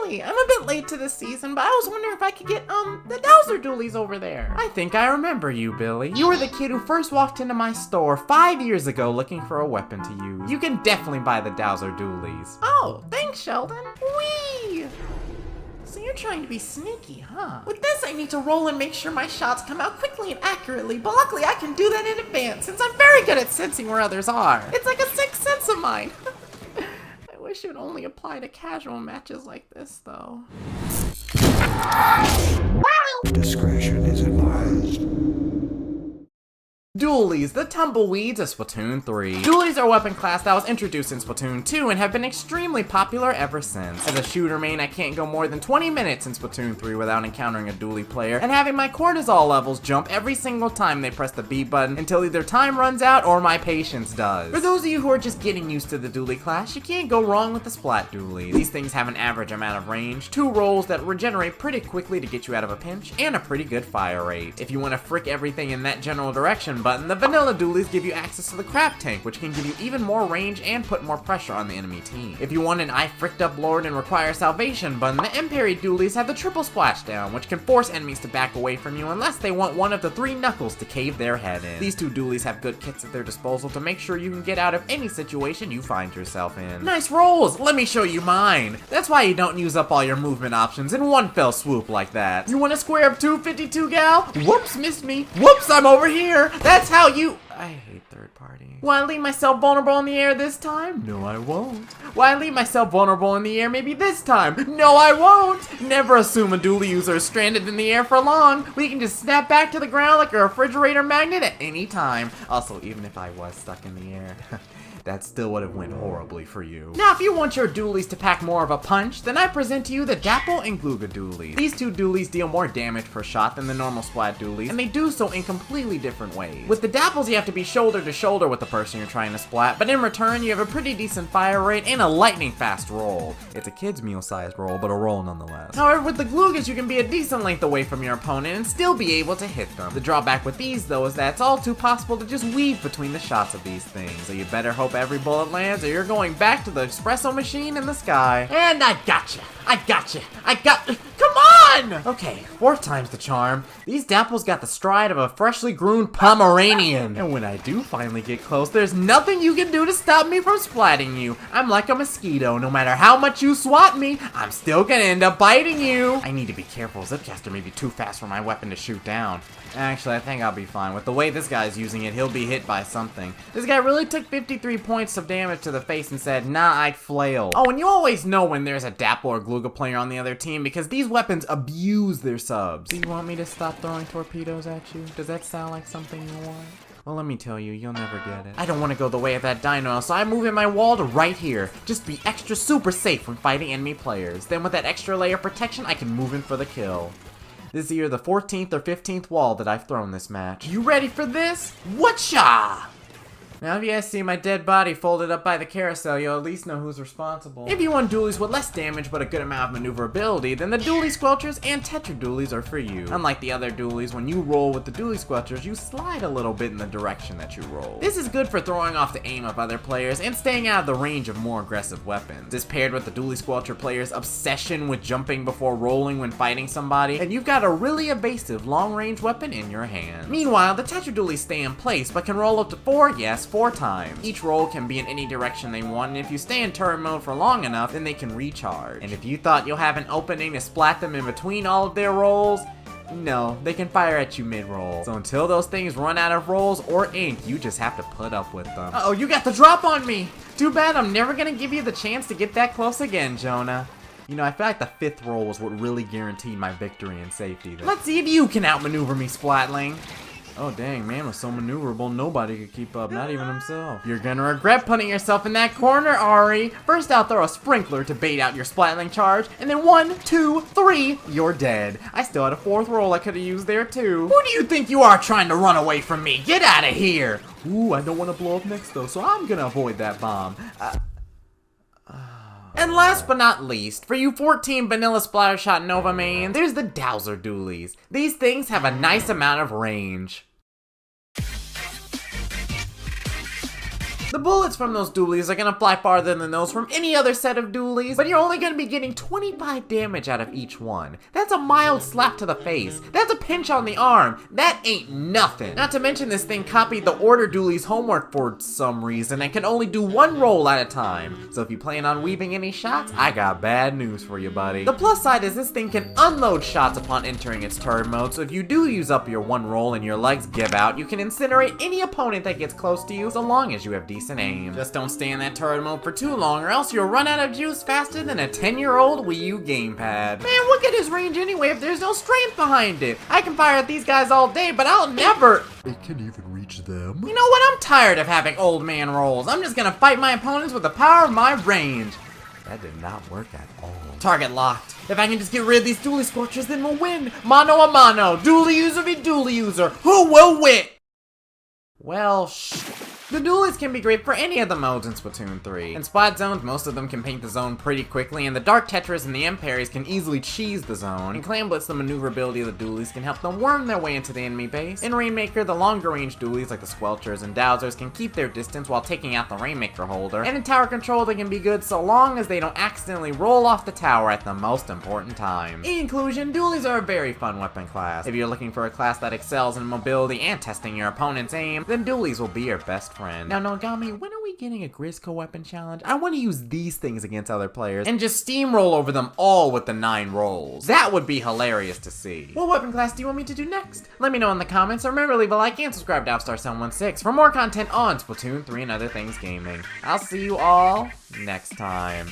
Dualie. I'm a bit late to this season, but I was wondering if I could get, the Dowser Dualies over there. I think I remember you, Billy. You were the kid who first walked into my store 5 years ago looking for a weapon to use. You can definitely buy the Dowser Dualies. Oh, thanks, Sheldon. Whee! So you're trying to be sneaky, huh? With this, I need to roll and make sure my shots come out quickly and accurately, but luckily I can do that in advance, since I'm very good at sensing where others are. It's like a sixth sense of mine. I wish it would only apply to casual matches like this, though. Discretion is advised. Dualies, the tumbleweeds of Splatoon 3. Dualies are a weapon class that was introduced in Splatoon 2 and have been extremely popular ever since. As a shooter main, I can't go more than 20 minutes in Splatoon 3 without encountering a dualie player and having my cortisol levels jump every single time they press the B button until either time runs out or my patience does. For those of you who are just getting used to the dualie class, you can't go wrong with the Splat Dualie. These things have an average amount of range, 2 rolls that regenerate pretty quickly to get you out of a pinch, and a pretty good fire rate. If you want to frick everything in that general direction button, the vanilla dualies give you access to the crap tank, which can give you even more range and put more pressure on the enemy team. If you want an I fricked up lord and require salvation button, the Imperi dualies have the triple splashdown, which can force enemies to back away from you unless they want one of the 3 knuckles to cave their head in. These 2 dualies have good kits at their disposal to make sure you can get out of any situation you find yourself in. Nice rolls! Let me show you mine! That's why you don't use up all your movement options in one fell swoop like that. You want to square up 252, gal? Whoops, missed me. Whoops, I'm over here! That's how you... I hate third party. Will I leave myself vulnerable in the air this time? No, I won't. Will I leave myself vulnerable in the air maybe this time? No, I won't. Never assume a dualie user is stranded in the air for long. We can just snap back to the ground like a refrigerator magnet at any time. Also, even if I was stuck in the air, that still would have went horribly for you. Now, if you want your dualies to pack more of a punch, then I present to you the Dapple and Gluga dualies. These 2 dualies deal more damage per shot than the normal Splat dualies, and they do so in completely different ways. With the Dapples, you have to be shoulder to shoulder with the person you're trying to splat, but in return, you have a pretty decent fire rate and a lightning fast roll. It's a kid's meal-sized roll, but a roll nonetheless. However, with the Glugas, you can be a decent length away from your opponent and still be able to hit them. The drawback with these, though, is that it's all too possible to just weave between the shots of these things, so you better hope every bullet lands or you're going back to the espresso machine in the sky. And I gotcha! Come on! Okay, 4th time's the charm. These Dapples got the stride of a freshly groomed Pomeranian. And when I do finally get close, there's nothing you can do to stop me from splatting you. I'm like a mosquito. No matter how much you swat me, I'm still gonna end up biting you. I need to be careful. Zipcaster may be too fast for my weapon to shoot down. Actually, I think I'll be fine. With the way this guy's using it, he'll be hit by something. This guy really took 53 points of damage to the face and said, nah, I'd flail. Oh, and you always know when there's a Dapple or Gluga player on the other team because these weapons abuse their subs. Do you want me to stop throwing torpedoes at you? Does that sound like something you want? Well, let me tell you, you'll never get it. I don't want to go the way of that dino, so I move in my wall to right here. Just be extra super safe when fighting enemy players. Then with that extra layer of protection, I can move in for the kill. This is either the 14th or 15th wall that I've thrown this match. You ready for this? Whatcha? Now, if you guys see my dead body folded up by the carousel, you'll at least know who's responsible. If you want dualies with less damage but a good amount of maneuverability, then the Dualie Squelchers and Tetra Dualies are for you. Unlike the other dualies, when you roll with the Dualie Squelchers, you slide a little bit in the direction that you roll. This is good for throwing off the aim of other players and staying out of the range of more aggressive weapons. This paired with the Dualie Squelcher player's obsession with jumping before rolling when fighting somebody, and you've got a really evasive long-range weapon in your hand. Meanwhile, the Tetra Dualies stay in place but can roll up to 4 times. Each roll can be in any direction they want, and if you stay in turret mode for long enough, then they can recharge. And if you thought you'll have an opening to splat them in between all of their rolls, no, they can fire at you mid-roll. So until those things run out of rolls or ink, you just have to put up with them. Uh-oh, you got the drop on me! Too bad I'm never gonna give you the chance to get that close again, Jonah. You know, I feel like the 5th roll was what really guaranteed my victory and safety there. Let's see if you can outmaneuver me, Splatling. Oh dang, man was so maneuverable, nobody could keep up, not even himself. You're gonna regret putting yourself in that corner, Ari. First I'll throw a sprinkler to bait out your Splatling charge, and then 1, 2, 3, you're dead. I still had a 4th roll I could have used there too. Who do you think you are trying to run away from me? Get out of here! Ooh, I don't want to blow up next though, so I'm gonna avoid that bomb. And last but not least, for you 14 vanilla Splattershot Nova mains, there's the Dowser Dualies. These things have a nice amount of range. The bullets from those dualies are gonna fly farther than those from any other set of dualies, but you're only gonna be getting 25 damage out of each one. That's a mild slap to the face. That's a pinch on the arm. That ain't nothing. Not to mention this thing copied the order dualies homework for some reason and can only do one roll at a time. So if you plan on weaving any shots, I got bad news for you, buddy. The plus side is this thing can unload shots upon entering its turret mode, so if you do use up your one roll and your legs give out, you can incinerate any opponent that gets close to you so long as you have decent aim. Just don't stay in that turret mode for too long or else you'll run out of juice faster than a 10-year-old Wii U gamepad. Man, look at his range anyway if there's no strength behind it. I can fire at these guys all day, but I'll never... It can even reach them. You know what? I'm tired of having old man rolls. I'm just gonna fight my opponents with the power of my range. That did not work at all. Target locked. If I can just get rid of these dually scorchers, then we'll win. Mano a mano. Dually user v dually user. Who will win? Well, The dualies can be great for any of the modes in Splatoon 3. In Splat Zones, most of them can paint the zone pretty quickly, and the Dark Tetras and the M parries can easily cheese the zone. In Clan Blitz, the maneuverability of the dualies can help them worm their way into the enemy base. In Rainmaker, the longer range dualies like the Squelchers and Dowsers can keep their distance while taking out the Rainmaker holder. And in Tower Control, they can be good so long as they don't accidentally roll off the tower at the most important time. In conclusion, dualies are a very fun weapon class. If you're looking for a class that excels in mobility and testing your opponent's aim, then dualies will be your best friend. Now, Nogami, when are we getting a Grisco weapon challenge? I want to use these things against other players and just steamroll over them all with the 9 rolls. That would be hilarious to see. What weapon class do you want me to do next? Let me know in the comments, or remember to leave a like and subscribe to Outstar716 for more content on Splatoon 3 and other things gaming. I'll see you all next time.